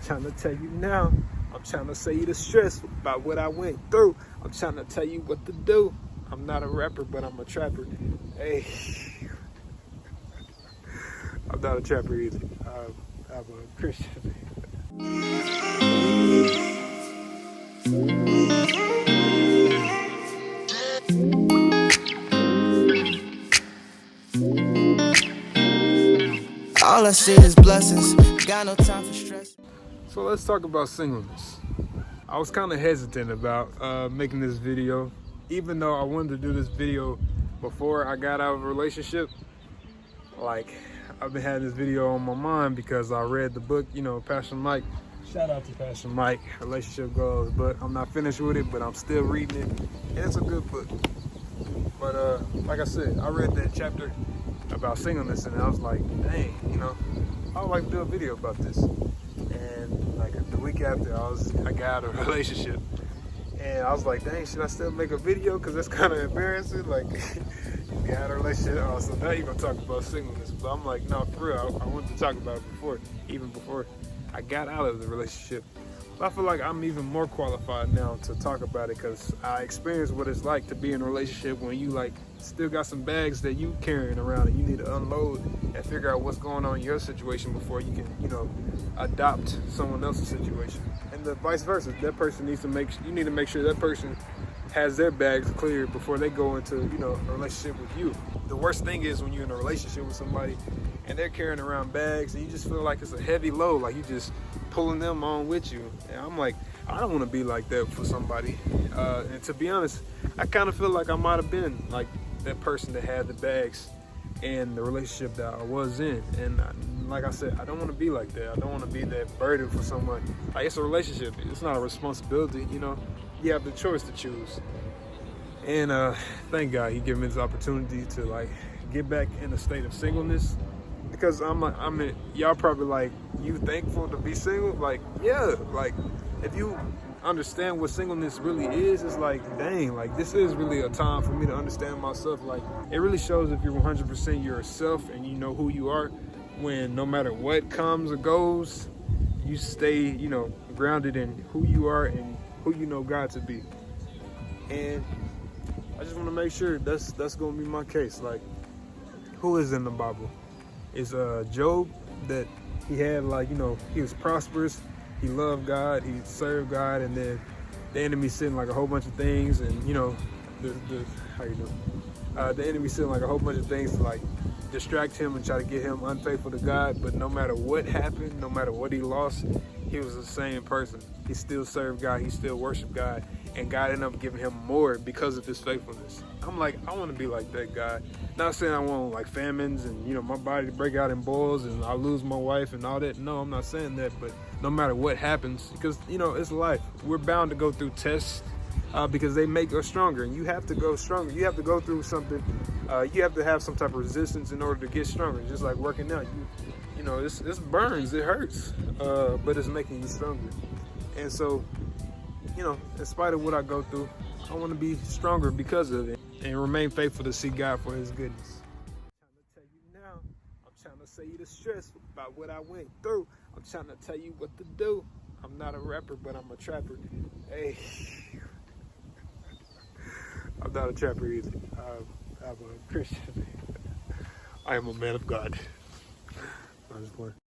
trying to tell you now. I'm trying to save you the stress about what I went through. I'm trying to tell you what to do. I'm not a rapper, but I'm a trapper. Hey, I'm not a trapper either. I'm a Christian. All I see is blessings, got no time for stress. So let's talk about singleness. I was kind of hesitant about making this video, even though I wanted to do this video before I got out of a relationship. Like, I've been having this video on my mind because I read the book, Pastor Mike. Shout out to Pastor Mike, Relationship Goals, but I'm not finished with it, but I'm still reading it, and it's a good book. But like I said, I read that chapter about singleness, and I was like, dang, I would like to do a video about this. And like the week after, I got out of a relationship, and I was like, dang, should I still make a video? Because that's kind of embarrassing. Like, you get out of a relationship, so now you're gonna talk about singleness. But I'm like, no, for real, I wanted to talk about it before, even before I got out of the relationship. But I feel like I'm even more qualified now to talk about it because I experienced what it's like to be in a relationship when you like still got some bags that you carrying around and you need to unload and figure out what's going on in your situation before you can, adopt someone else's situation. And the vice versa. That person needs to you need to make sure that person has their bags cleared before they go into, a relationship with you. The worst thing is when you're in a relationship with somebody and they're carrying around bags and you just feel like it's a heavy load, like you just pulling them on with you. And I'm like, I don't want to be like that for somebody. And to be honest, I kind of feel like I might have been like that person that had the bags in the relationship that I was in. And like I said, I don't want to be like that. I don't want to be that burden for someone. Like, it's a relationship. It's not a responsibility, You have the choice to choose. And thank God he gave me this opportunity to like get back in a state of singleness. Because y'all probably like, you thankful to be single? Like, yeah, like if you understand what singleness really is, it's like, dang, like this is really a time for me to understand myself. Like, it really shows if you're 100% yourself and you know who you are, when no matter what comes or goes, you stay, grounded in who you are and who you know God to be. And I just want to make sure that's going to be my case. Like, who is in the Bible? Is Job, that he had he was prosperous, he loved God, he served God, and then the enemy sent like a whole bunch of things, and the enemy sent like a whole bunch of things to like distract him and try to get him unfaithful to God. But no matter what happened, no matter what he lost, he was the same person. He still served God, he still worshiped God, and God ended up giving him more because of his faithfulness. I'm like, I want to be like that guy. Not saying I want like famines and my body to break out in boils and I lose my wife and all that. No, I'm not saying that. But no matter what happens, because it's life. We're bound to go through tests because they make us stronger, and you have to go stronger. You have to go through something. You have to have some type of resistance in order to get stronger. Just like working out, this burns, it hurts, but it's making you stronger. And so, in spite of what I go through, I want to be stronger because of it and remain faithful to see God for his goodness. I'm trying to tell you now. I'm trying to save you the stress about what I went through. I'm trying to tell you what to do. I'm not a rapper, but I'm a trapper. Hey, I'm not a trapper either. I'm a Christian. I am a man of God. I just want